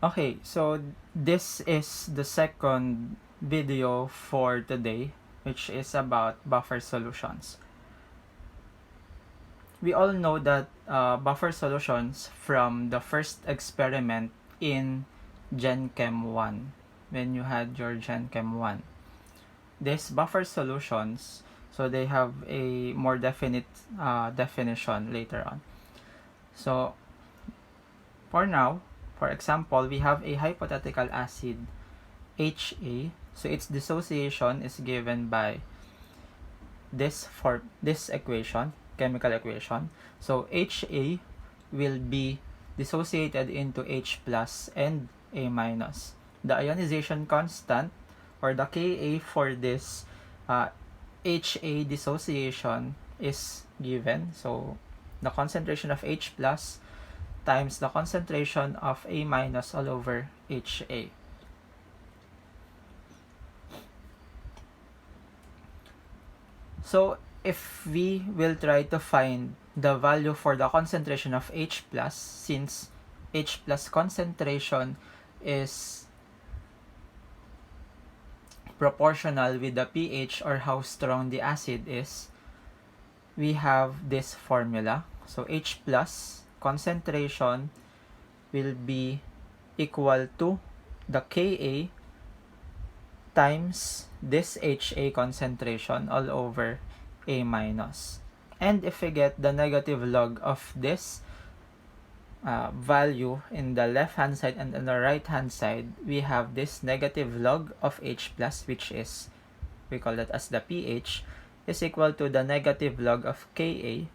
Okay, so this is the second video for today, which is about buffer solutions. We all know that buffer solutions from the first experiment in Gen Chem 1, when you had your Gen Chem 1. These buffer solutions, so they have a more definite definition later on. So for now, for example, we have a hypothetical acid HA. So its dissociation is given by this equation, chemical equation. So HA will be dissociated into H plus and A minus. The ionization constant, or the Ka for this HA dissociation, is given. So the concentration of H plus times the concentration of A minus all over HA. So if we will try to find the value for the concentration of H plus, since H plus concentration is proportional with the pH, or how strong the acid is, we have this formula. So H plus concentration will be equal to the Ka times this HA concentration all over A minus. And if we get the negative log of this value in the left hand side and on the right hand side, we have this negative log of H plus, which is, we call that as the pH, is equal to the negative log of Ka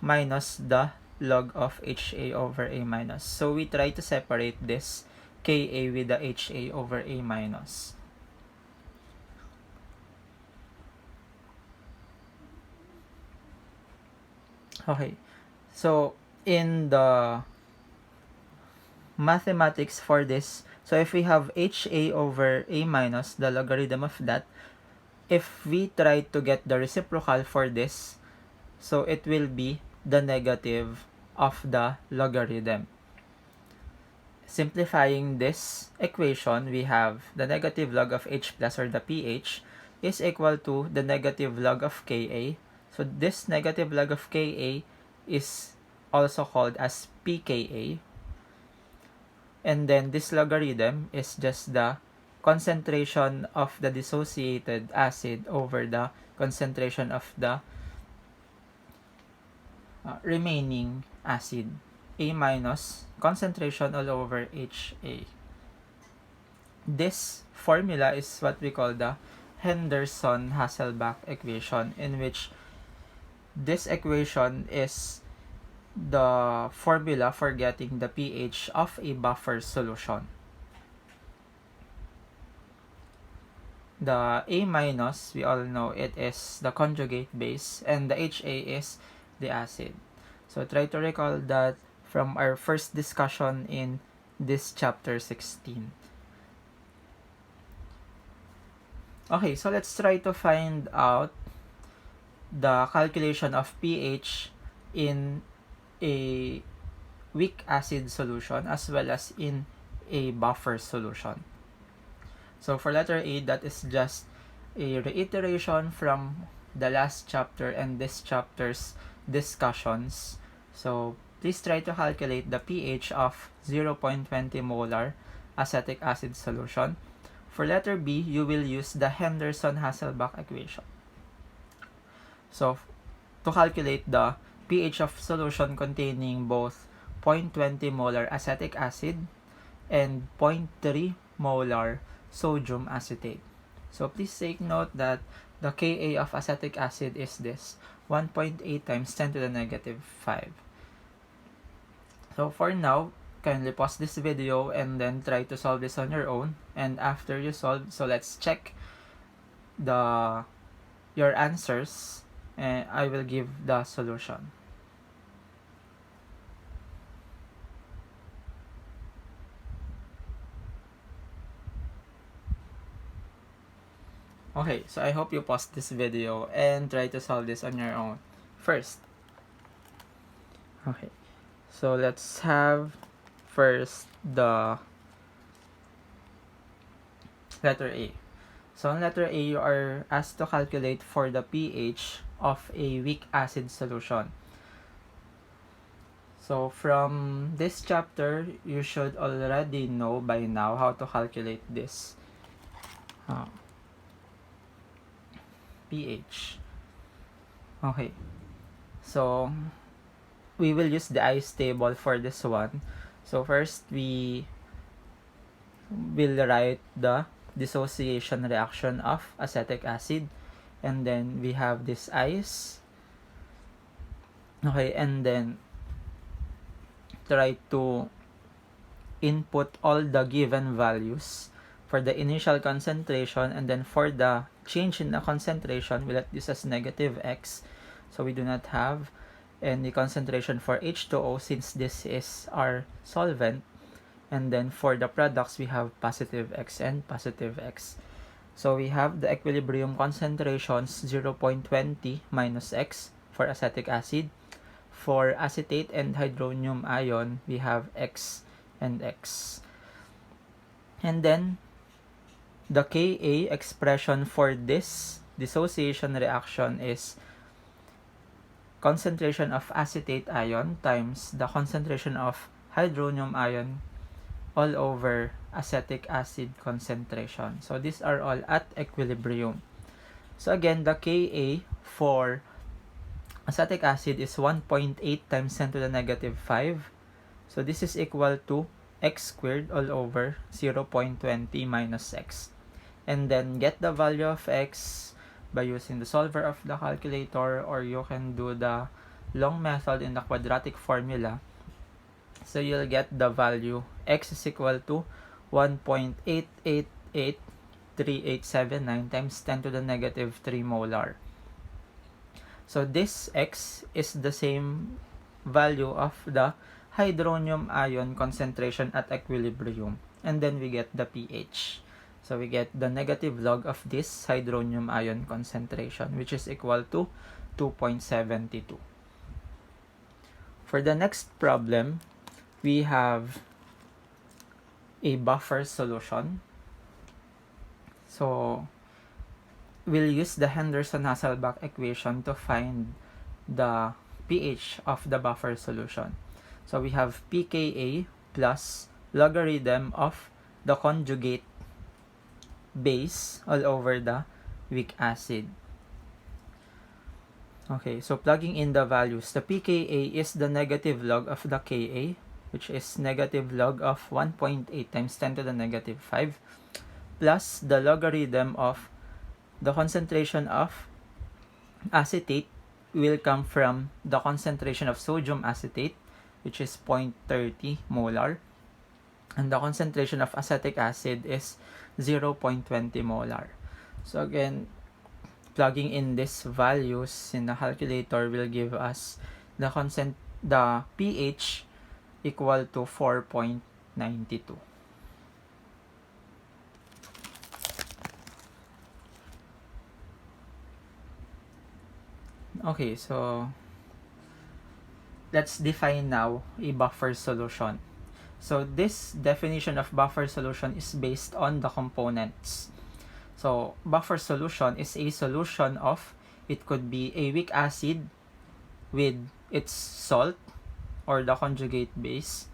minus the log of HA over A minus. So we try to separate this Ka with the HA over A minus. Okay, so in the mathematics for this, so if we have HA over A minus, the logarithm of that, if we try to get the reciprocal for this, so it will be the negative of the logarithm. Simplifying this equation, we have the negative log of H plus, or the pH, is equal to the negative log of Ka. So this negative log of Ka is also called as pKa. And then this logarithm is just the concentration of the dissociated acid over the concentration of the remaining acid, A minus concentration all over HA. This formula is what we call the Henderson-Hasselbalch equation, in which this equation is the formula for getting the pH of a buffer solution. The A minus, we all know it is the conjugate base, and the HA is the acid. So try to recall that from our first discussion in this chapter 16. Okay, so let's try to find out the calculation of pH in a weak acid solution as well as in a buffer solution. So for letter A, that is just a reiteration from the last chapter and this chapter's discussions. So please try to calculate the pH of 0.20 molar acetic acid solution. For letter B, you will use the Henderson-Hasselbalch equation. So to calculate the pH of solution containing both 0.20 molar acetic acid and 0.3 molar sodium acetate. So please take note that the Ka of acetic acid is this, 1.8 times 10 to the negative 5. So for now, kindly pause this video and then try to solve this on your own. And after you solve, so let's check your answers, and I will give the solution. Okay, so I hope you pause this video and try to solve this on your own first. Okay, so let's have first the Letter A. So on letter A, you are asked to calculate for the pH of a weak acid solution. So from this chapter, you should already know by now how to calculate this pH. Okay. So we will use the ice table for this one. So first, we will write the dissociation reaction of acetic acid, and then we have this ice. Okay, and then try to input all the given values for the initial concentration, and then for the change in the concentration, we let this as negative x, so we do not have any concentration for H2O since this is our solvent. And then for the products, we have positive x and positive x. So we have the equilibrium concentrations 0.20 minus x for acetic acid. For acetate and hydronium ion, we have x and x. And then the Ka expression for this dissociation reaction is concentration of acetate ion times the concentration of hydronium ion all over acetic acid concentration. So these are all at equilibrium. So again, the Ka for acetic acid is 1.8 times 10 to the negative 5. So this is equal to x squared all over 0.20 minus x. And then get the value of x by using the solver of the calculator, or you can do the long method in the quadratic formula. So you'll get the value x is equal to 1.8883879 times 10 to the negative 3 molar. So this x is the same value of the hydronium ion concentration at equilibrium. And then we get the pH. So we get the negative log of this hydronium ion concentration, which is equal to 2.72. For the next problem, we have a buffer solution. So we'll use the Henderson-Hasselbalch equation to find the pH of the buffer solution. So we have pKa plus logarithm of the conjugate base all over the weak acid. Okay, so plugging in the values, the pKa is the negative log of the Ka, which is negative log of 1.8 times 10 to the negative 5, plus the logarithm of the concentration of acetate will come from the concentration of sodium acetate, which is 0.30 molar, and the concentration of acetic acid is 0.20 molar. So again, plugging in these values in the calculator will give us the pH equal to 4.92. Okay, so let's define now a buffer solution. So this definition of buffer solution is based on the components. So buffer solution is a solution of, it could be a weak acid with its salt or the conjugate base,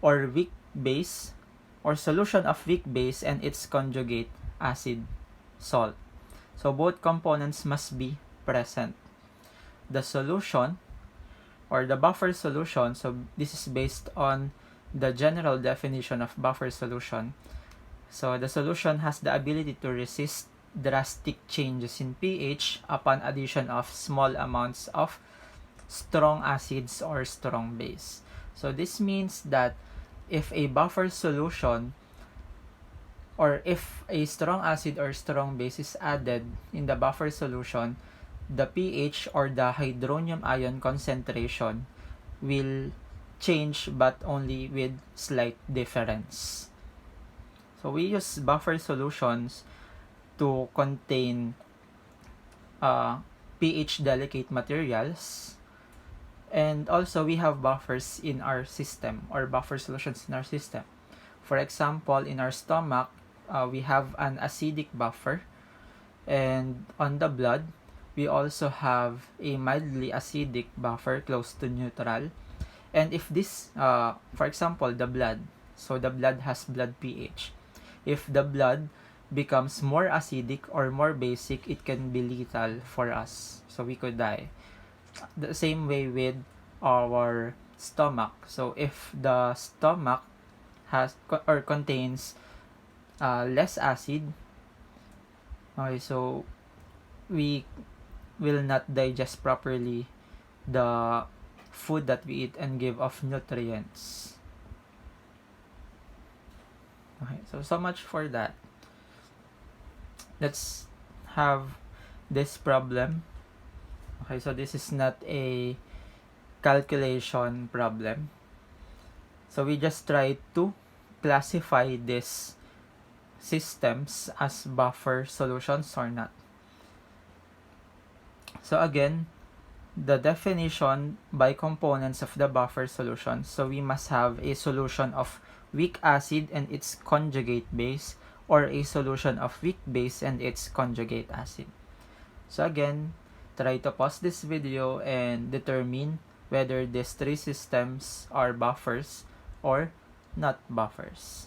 or weak base, or solution of weak base and its conjugate acid salt. So both components must be present. The solution or the buffer solution, so this is based on the general definition of buffer solution. So the solution has the ability to resist drastic changes in pH upon addition of small amounts of strong acids or strong base. So this means that if a buffer solution, or if a strong acid or strong base is added in the buffer solution, the pH or the hydronium ion concentration will change, but only with slight difference. So we use buffer solutions to contain pH delicate materials, and also we have buffers in our system, or buffer solutions in our system. For example, in our stomach, we have an acidic buffer, and on the blood we also have a mildly acidic buffer close to neutral. And if this, for example, the blood, so the blood has blood pH. If the blood becomes more acidic or more basic, it can be lethal for us. So we could die. The same way with our stomach. So if the stomach has or contains less acid, okay, so we will not digest properly the food that we eat and give off nutrients. Okay, so much for that. Let's have this problem. Okay, so this is not a calculation problem. So we just try to classify these systems as buffer solutions or not. So again, the definition by components of the buffer solution. So we must have a solution of weak acid and its conjugate base, or a solution of weak base and its conjugate acid. So again, try to pause this video and determine whether these three systems are buffers or not buffers.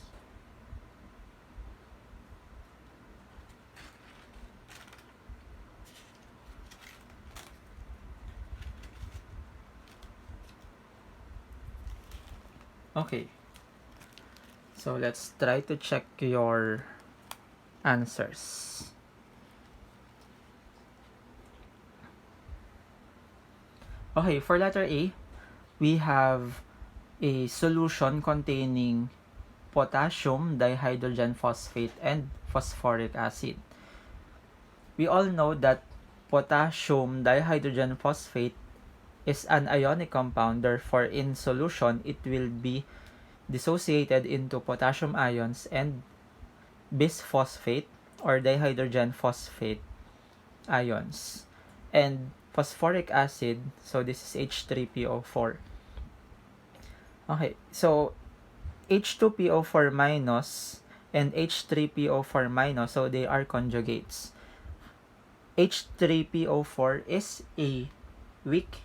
Okay, so let's try to check your answers. Okay, for letter A, we have a solution containing potassium dihydrogen phosphate and phosphoric acid. We all know that potassium dihydrogen phosphate is an ionic compound, therefore in solution it will be dissociated into potassium ions and bisphosphate or dihydrogen phosphate ions. And phosphoric acid, so this is H3PO4. Okay, so H2PO4 minus and H3PO4 minus, so they are conjugates. H3PO4 is a weak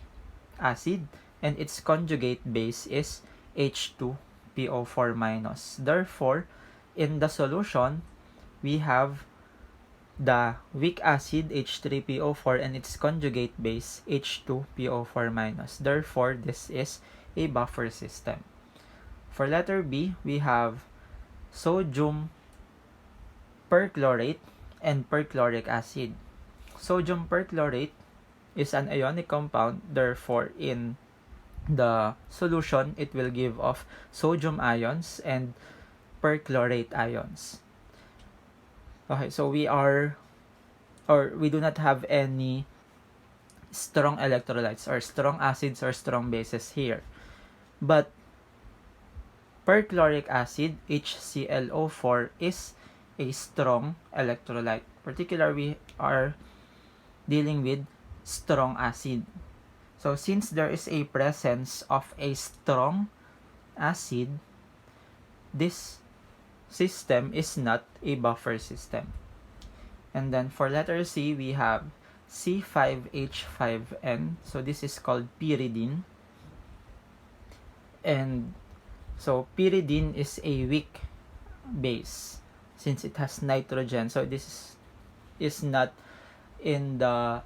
acid and its conjugate base is H2PO4 minus. Therefore, in the solution, we have the weak acid H3PO4 and its conjugate base H2PO4 minus. Therefore, this is a buffer system. For letter B, we have sodium perchlorate and perchloric acid. Sodium perchlorate is an ionic compound, therefore in the solution it will give off sodium ions and perchlorate ions. Okay, so we do not have any strong electrolytes or strong acids or strong bases here. But perchloric acid, HClO4, is a strong electrolyte. Particularly, we are dealing with strong acid. So since there is a presence of a strong acid, this system is not a buffer system. And then for letter C, we have C5H5N. So this is called pyridine. And so pyridine is a weak base since it has nitrogen. So this is not in the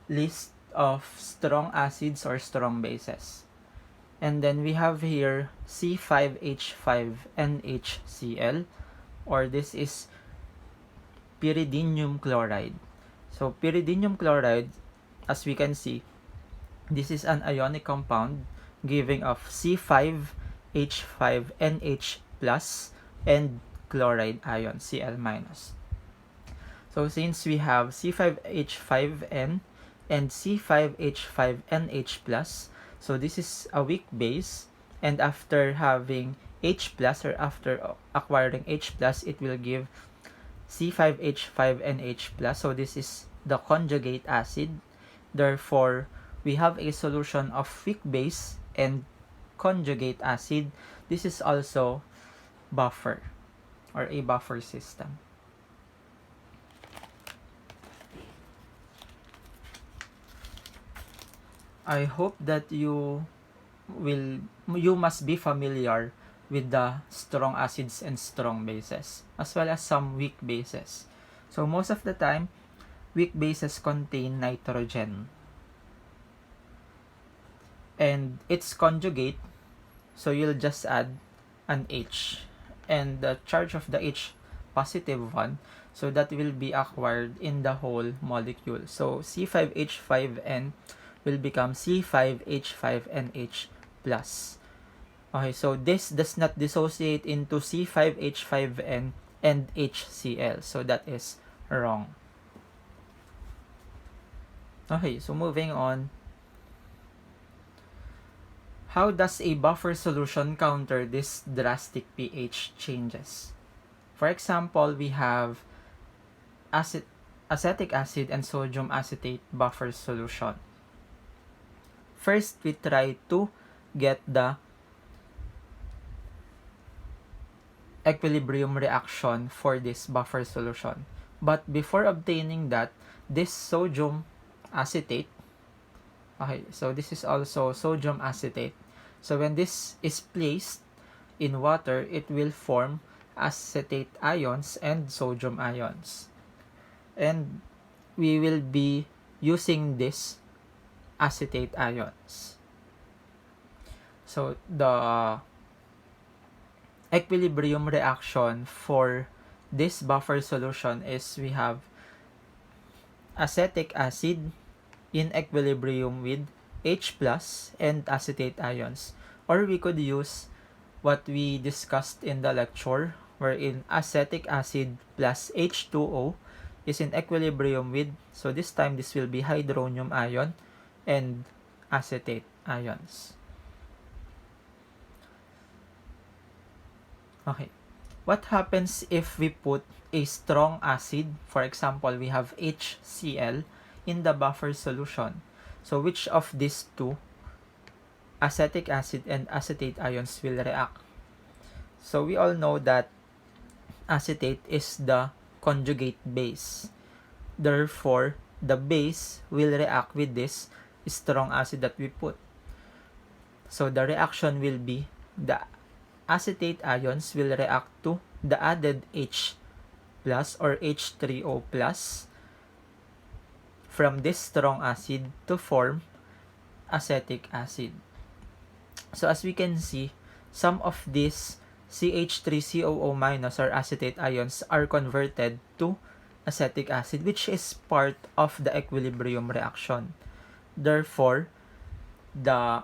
list of strong acids or strong bases. And then we have here C5H5NHCl, or this is pyridinium chloride. So pyridinium chloride, as we can see, this is an ionic compound giving off C5H5NH plus and chloride ion, Cl minus. So since we have C5H5N and C5H5NH plus, so this is a weak base, and after having H plus or after acquiring H plus, it will give C5H5NH plus. So this is the conjugate acid. Therefore, we have a solution of weak base and conjugate acid. This is also buffer or a buffer system. I hope that you must be familiar with the strong acids and strong bases, as well as some weak bases. So most of the time, weak bases contain nitrogen and its conjugate, so you'll just add an H and the charge of the H positive one, so that will be acquired in the whole molecule. So C5H5N will become C5H5NH plus. Okay, so this does not dissociate into C5H5N and HCl, so that is wrong. Okay, so moving on. How does a buffer solution counter this drastic pH changes? For example, we have acetic acid and sodium acetate buffer solution. First, we try to get the equilibrium reaction for this buffer solution. But before obtaining that, this sodium acetate, okay, so this is also sodium acetate. So when this is placed in water, it will form acetate ions and sodium ions. And we will be using this acetate ions. So the equilibrium reaction for this buffer solution is we have acetic acid in equilibrium with H plus and acetate ions. Or we could use what we discussed in the lecture, wherein acetic acid plus H2O is in equilibrium with, so this time this will be hydronium ion and acetate ions. Okay, what happens if we put a strong acid, for example, we have HCl, in the buffer solution? So which of these two, acetic acid and acetate ions, will react? So we all know that acetate is the conjugate base. Therefore, the base will react with this strong acid that we put. So the reaction will be the acetate ions will react to the added H plus or H3O plus from this strong acid to form acetic acid. So as we can see, some of these CH3COO minus or acetate ions are converted to acetic acid, which is part of the equilibrium reaction. Therefore, the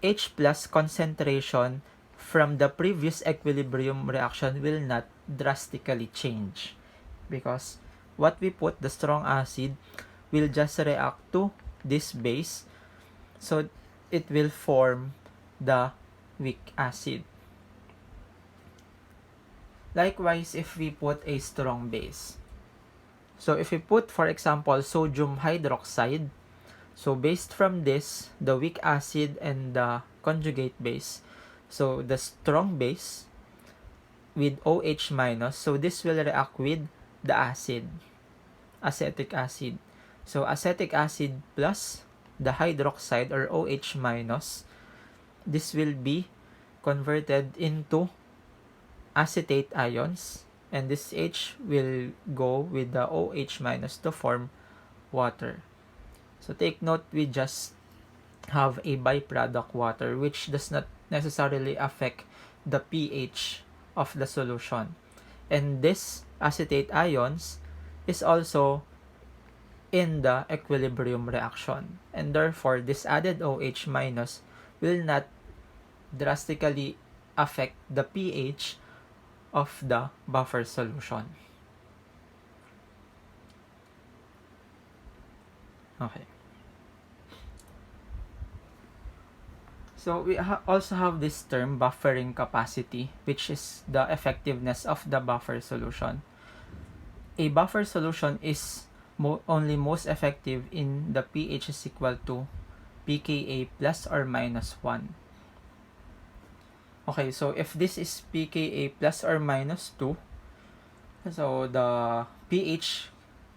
H plus concentration from the previous equilibrium reaction will not drastically change, because what we put, the strong acid, will just react to this base, so it will form the weak acid. Likewise, if we put a strong base, so if we put, for example, sodium hydroxide, so based from this, the weak acid and the conjugate base, so the strong base with OH minus, so this will react with the acid, acetic acid. So acetic acid plus the hydroxide or OH minus, this will be converted into acetate ions, and this H will go with the OH minus to form water. So take note, we just have a byproduct water, which does not necessarily affect the pH of the solution. And this acetate ions is also in the equilibrium reaction, and therefore this added OH minus will not drastically affect the pH of the buffer solution. Okay. So we also have this term buffering capacity, which is the effectiveness of the buffer solution. A buffer solution is only most effective in the pH is equal to pKa plus or minus 1. Okay, so if this is pKa plus or minus 2, so the pH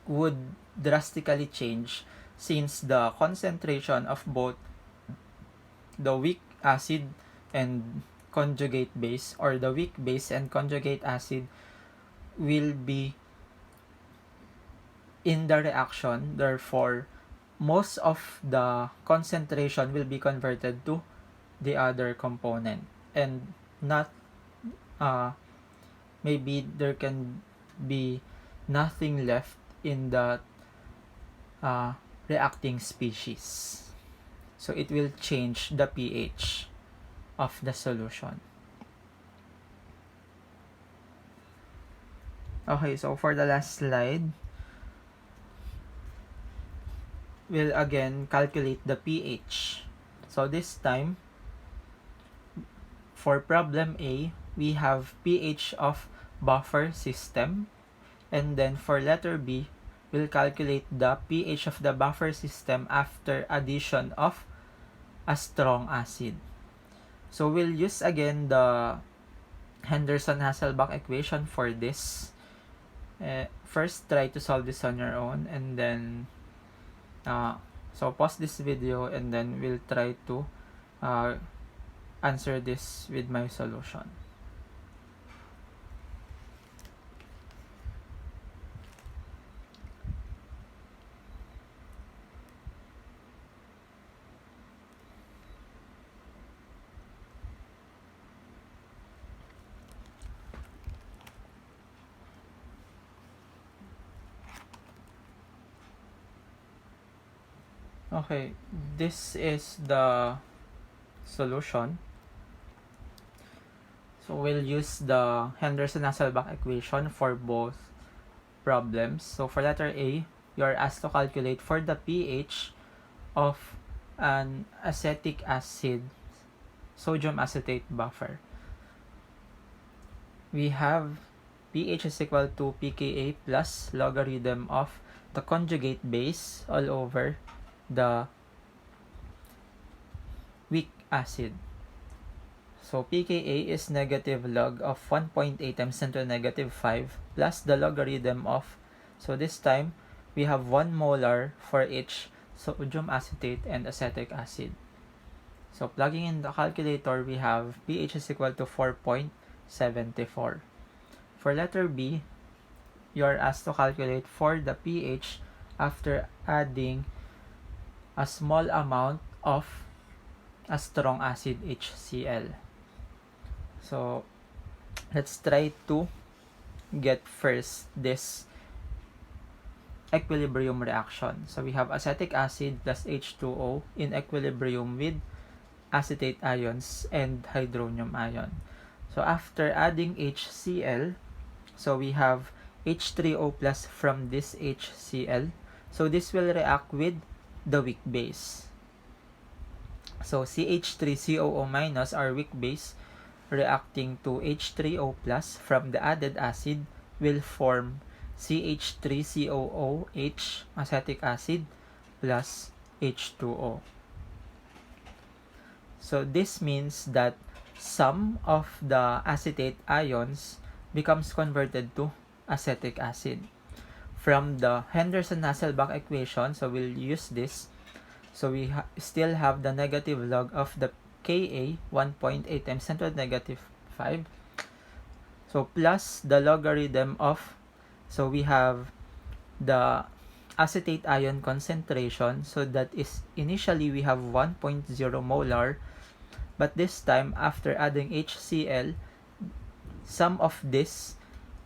would drastically change since the concentration of both the weak acid and conjugate base, or the weak base and conjugate acid, will be in the reaction. Therefore, most of the concentration will be converted to the other component, and not maybe there can be nothing left in the uh, reacting species. So it will change the pH of the solution. Okay, so for the last slide, we'll again calculate the pH. So this time, for problem A, we have pH of buffer system. And then for letter B, we'll calculate the pH of the buffer system after addition of a strong acid. So we'll use again the Henderson-Hasselbalch equation for this. First, try to solve this on your own, and then so pause this video, and then we'll try to answer this with my solution. Okay, this is the solution. So we'll use the Henderson-Hasselbalch equation for both problems. So for letter A, you are asked to calculate for the pH of an acetic acid sodium acetate buffer. We have pH is equal to pKa plus logarithm of the conjugate base all over the weak acid. So pKa is negative log of 1.8 times 10 to the negative 5 plus the logarithm of, so this time we have 1 molar for each sodium acetate and acetic acid. So plugging in the calculator, we have pH is equal to 4.74. For letter B, you are asked to calculate for the pH after adding a small amount of a strong acid, HCl. So let's try to get first this equilibrium reaction. So we have acetic acid plus H2O in equilibrium with acetate ions and hydronium ion. So after adding HCl, so we have H3O plus from this HCl. So this will react with the weak base. So CH3COO minus, our weak base, reacting to H3O plus from the added acid, will form CH3COOH acetic acid plus H2O. So this means that some of the acetate ions becomes converted to acetic acid. From the Henderson-Hasselbalch equation, so we'll use this. So we still have the negative log of the Ka, 1.8 times 10 to the negative 5. So plus the logarithm of, so we have the acetate ion concentration. So that is, initially we have 1.0 molar, but this time after adding HCl, some of this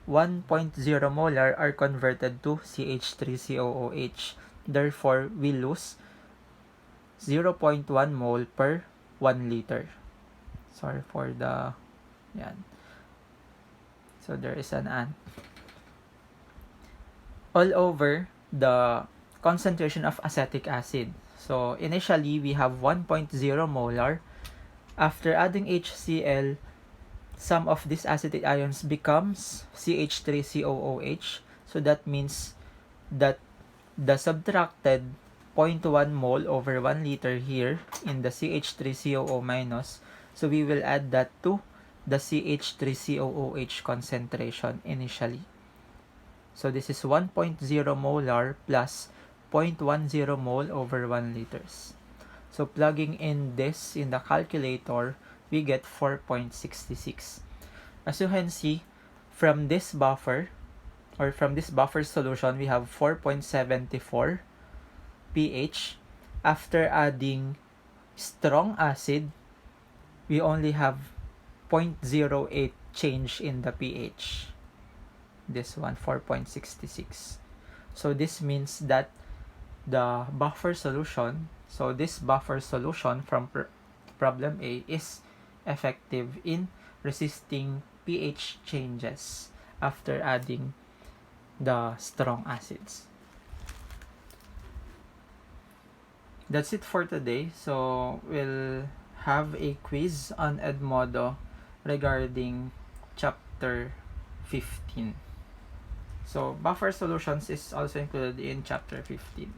1.0 molar are converted to CH3COOH. Therefore, we lose 0.1 mole per 1 liter. Sorry for the yan. So there is an ant. All over the concentration of acetic acid. So initially we have 1.0 molar. After adding HCl, some of these acetate ions becomes CH3COOH. So that means that the subtracted 0.1 mole over 1 liter here in the CH3COO minus, so we will add that to the CH3COOH concentration initially. So this is 1.0 molar plus 0.10 mole over 1 liters. So plugging in this in the calculator, we get 4.66. As you can see, from this buffer solution, we have 4.74 pH. After adding strong acid, we only have 0.08 change in the pH. This one, 4.66. So this means that the buffer solution, so this buffer solution from problem A is effective in resisting pH changes after adding the strong acids. That's it for today. So we'll have a quiz on Edmodo regarding chapter 15. So buffer solutions is also included in chapter 15.